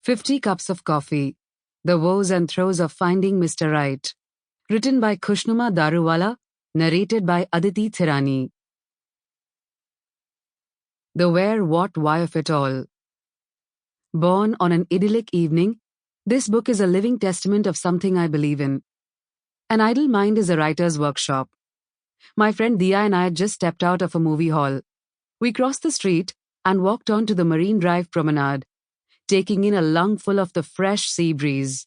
50 Cups of Coffee, The Woes and Throes of Finding Mr. Right. Written by Khushnuma Daruwala, narrated by Aditi Thirani. The where, what, why of it all. Born on an idyllic evening, this book is a living testament of something I believe in. An idle mind is a writer's workshop. My friend Dia and I had just stepped out of a movie hall. We crossed the street and walked on to the Marine Drive promenade, taking in a lungful of the fresh sea breeze.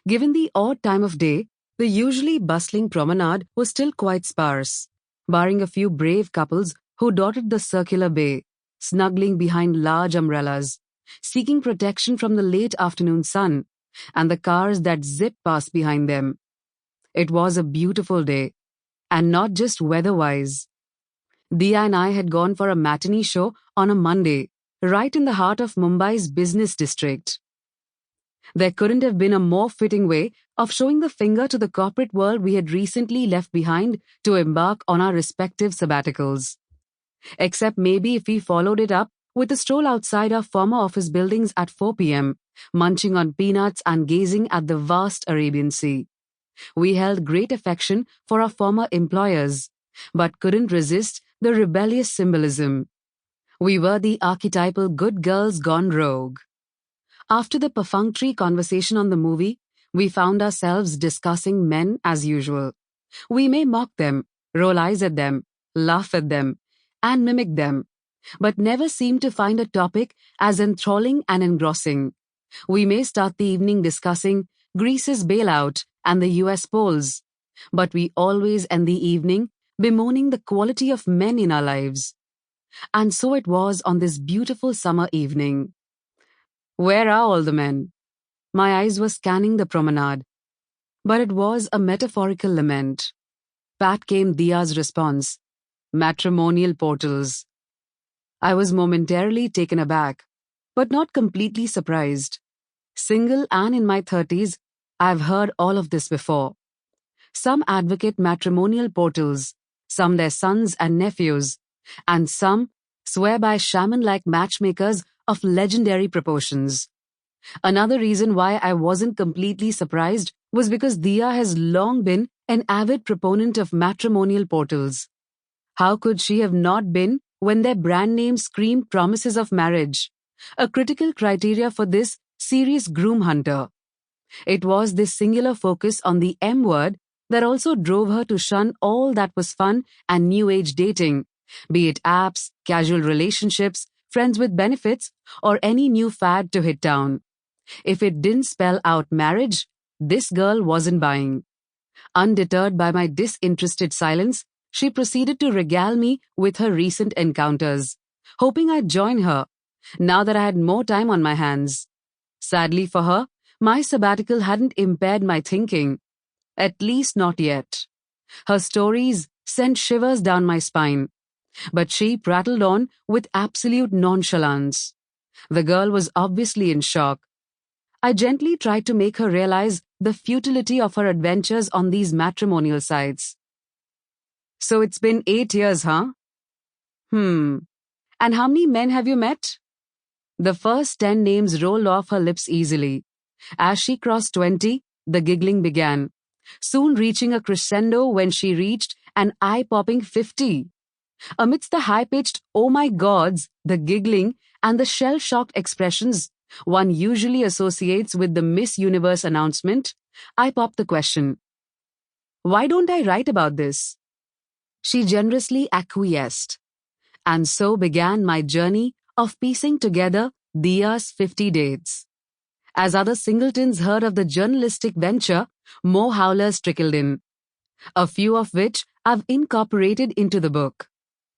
Given the odd time of day, the usually bustling promenade was still quite sparse, barring a few brave couples who dotted the circular bay, snuggling behind large umbrellas, seeking protection from the late afternoon sun and the cars that zipped past behind them. It was a beautiful day, and not just weather-wise. Dia and I had gone for a matinee show on a Monday, right in the heart of Mumbai's business district. There couldn't have been a more fitting way of showing the finger to the corporate world we had recently left behind to embark on our respective sabbaticals. Except maybe if we followed it up with a stroll outside our former office buildings at 4 p.m., munching on peanuts and gazing at the vast Arabian Sea. We held great affection for our former employers, but couldn't resist the rebellious symbolism. We were the archetypal good girls gone rogue. After the perfunctory conversation on the movie, we found ourselves discussing men as usual. We may mock them, roll eyes at them, laugh at them, and mimic them, but never seem to find a topic as enthralling and engrossing. We may start the evening discussing Greece's bailout and the US polls, but we always end the evening bemoaning the quality of men in our lives. And so it was on this beautiful summer evening. Where are all the men? My eyes were scanning the promenade. But it was a metaphorical lament. Pat came Dia's response. Matrimonial portals. I was momentarily taken aback, but not completely surprised. Single and in my 30s, I've heard all of this before. Some advocate matrimonial portals, some their sons and nephews, and some swear by shaman-like matchmakers of legendary proportions. Another reason why I wasn't completely surprised was because Dia has long been an avid proponent of matrimonial portals. How could she have not been when their brand names screamed promises of marriage, a critical criteria for this serious groom hunter? It was this singular focus on the M word that also drove her to shun all that was fun and new age dating, be it apps, casual relationships, friends with benefits, or any new fad to hit down. If it didn't spell out marriage, this girl wasn't buying. Undeterred by my disinterested silence, she proceeded to regale me with her recent encounters, hoping I'd join her, now that I had more time on my hands. Sadly for her, my sabbatical hadn't impaired my thinking. At least not yet. Her stories sent shivers down my spine, but she prattled on with absolute nonchalance. The girl was obviously in shock. I gently tried to make her realize the futility of her adventures on these matrimonial sites. So it's been 8 years, huh? And how many men have you met? The first 10 names rolled off her lips easily. As she crossed 20, the giggling began, soon reaching a crescendo when she reached an eye-popping 50. Amidst the high-pitched "oh my gods," the giggling, and the shell-shocked expressions one usually associates with the Miss Universe announcement, I popped the question. Why don't I write about this? She generously acquiesced. And so began my journey of piecing together Dia's 50 dates. As other singletons heard of the journalistic venture, more howlers trickled in, a few of which I've incorporated into the book.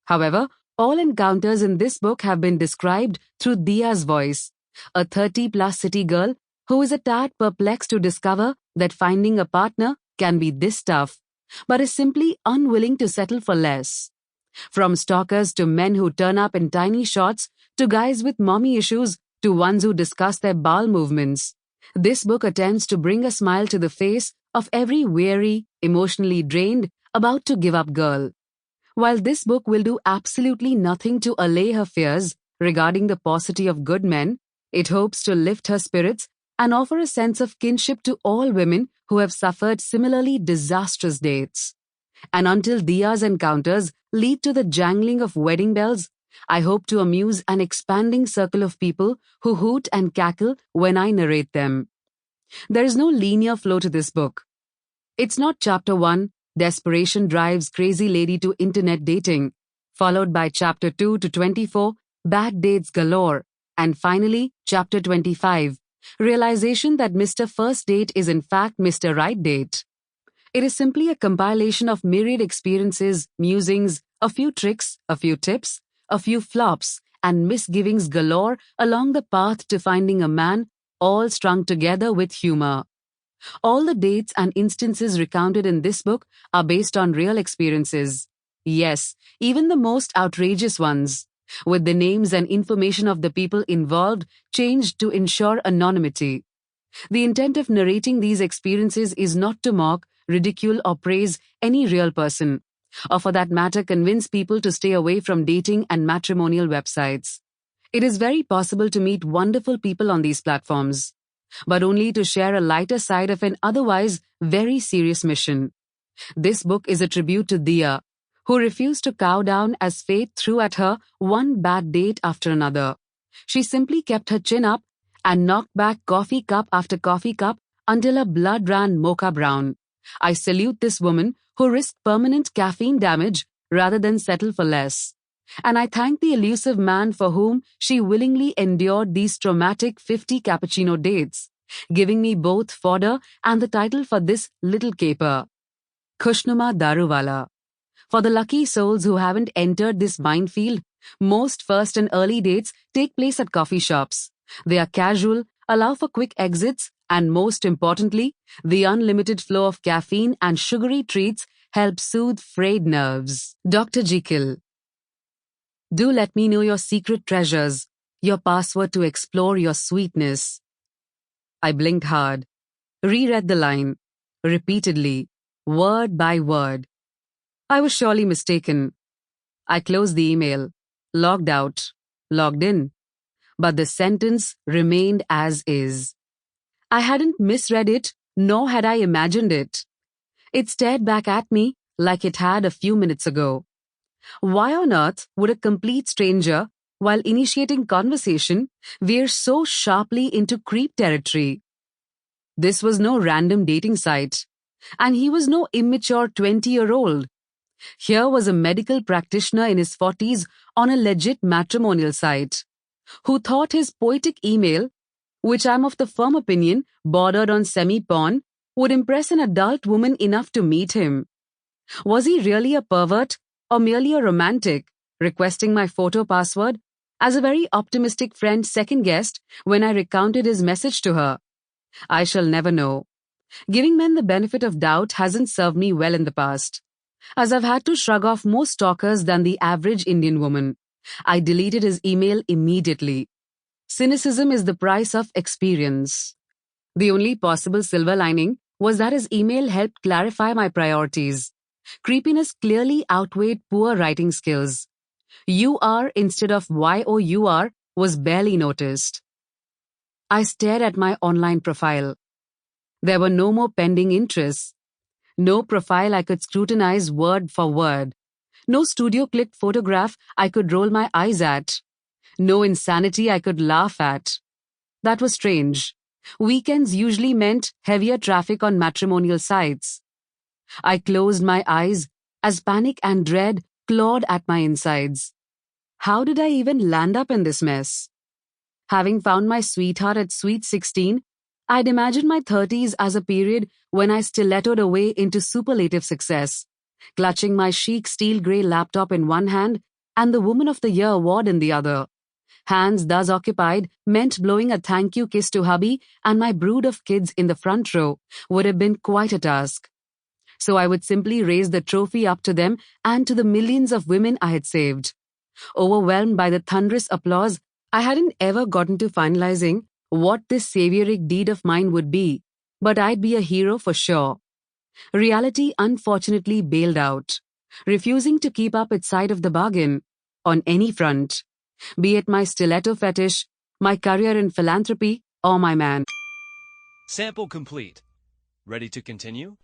However, all encounters in this book have been described through Dia's voice, a 30-plus city girl who is a tad perplexed to discover that finding a partner can be this tough, but is simply unwilling to settle for less. From stalkers to men who turn up in tiny shots, to guys with mommy issues, to ones who discuss their bowel movements, this book attempts to bring a smile to the face of every weary, emotionally drained, about to give up girl. While this book will do absolutely nothing to allay her fears regarding the paucity of good men, It hopes to lift her spirits and offer a sense of kinship to all women who have suffered similarly disastrous dates. And until Dia's encounters lead to the jangling of wedding bells, I hope to amuse an expanding circle of people who hoot and cackle when I narrate them. There is no linear flow to this book. It's not Chapter 1, Desperation Drives Crazy Lady to Internet Dating, followed by Chapter 2 to 24, Bad Dates Galore, and finally Chapter 25, Realization that Mr. First Date is in fact Mr. Right Date. It is simply a compilation of myriad experiences, musings, a few tricks, a few tips, a few flops, and misgivings galore along the path to finding a man, all strung together with humor. All the dates and instances recounted in this book are based on real experiences. Yes, even the most outrageous ones, with the names and information of the people involved changed to ensure anonymity. The intent of narrating these experiences is not to mock, ridicule, or praise any real person, or for that matter convince people to stay away from dating and matrimonial websites. It is very possible to meet wonderful people on these platforms, but only to share a lighter side of an otherwise very serious mission. This book is a tribute to Dia, who refused to cow down as fate threw at her one bad date after another. She simply kept her chin up and knocked back coffee cup after coffee cup until her blood ran mocha brown. I salute this woman who risked permanent caffeine damage rather than settle for less. And I thank the elusive man for whom she willingly endured these traumatic 50 cappuccino dates, giving me both fodder and the title for this little caper. Khushnuma Daruwala. For the lucky souls who haven't entered this minefield, most first and early dates take place at coffee shops. They are casual, allow for quick exits, and most importantly, the unlimited flow of caffeine and sugary treats help soothe frayed nerves. Dr. Jekyll. Do let me know your secret treasures, your password to explore your sweetness. I blinked hard, reread the line, repeatedly, word by word. I was surely mistaken. I closed the email, logged out, logged in, but the sentence remained as is. I hadn't misread it, nor had I imagined it. It stared back at me like it had a few minutes ago. Why on earth would a complete stranger, while initiating conversation, veer so sharply into creep territory? This was no random dating site, and he was no immature 20-year-old. Here was a medical practitioner in his 40s on a legit matrimonial site, who thought his poetic email, which I'm of the firm opinion bordered on semi-porn, would impress an adult woman enough to meet him. Was he really a pervert or merely a romantic, requesting my photo password, as a very optimistic friend second-guessed when I recounted his message to her? I shall never know. Giving men the benefit of doubt hasn't served me well in the past, as I've had to shrug off more stalkers than the average Indian woman. I deleted his email immediately. Cynicism is the price of experience. The only possible silver lining was that his email helped clarify my priorities. Creepiness clearly outweighed poor writing skills. UR instead of YOUR was barely noticed. I stared at my online profile. There were no more pending interests. No profile I could scrutinize word for word. No studio-clicked photograph I could roll my eyes at. No insanity I could laugh at. That was strange. Weekends usually meant heavier traffic on matrimonial sites. I closed my eyes as panic and dread clawed at my insides. How did I even land up in this mess? Having found my sweetheart at sweet 16, I'd imagined my 30s as a period when I stilettoed away into superlative success, clutching my chic steel grey laptop in one hand and the Woman of the Year award in the other. Hands thus occupied meant blowing a thank you kiss to hubby and my brood of kids in the front row would have been quite a task. So I would simply raise the trophy up to them and to the millions of women I had saved. Overwhelmed by the thunderous applause, I hadn't ever gotten to finalizing what this savioric deed of mine would be, but I'd be a hero for sure. Reality unfortunately bailed out, refusing to keep up its side of the bargain, on any front, be it my stiletto fetish, My career in philanthropy or my man. Sample complete. Ready to continue?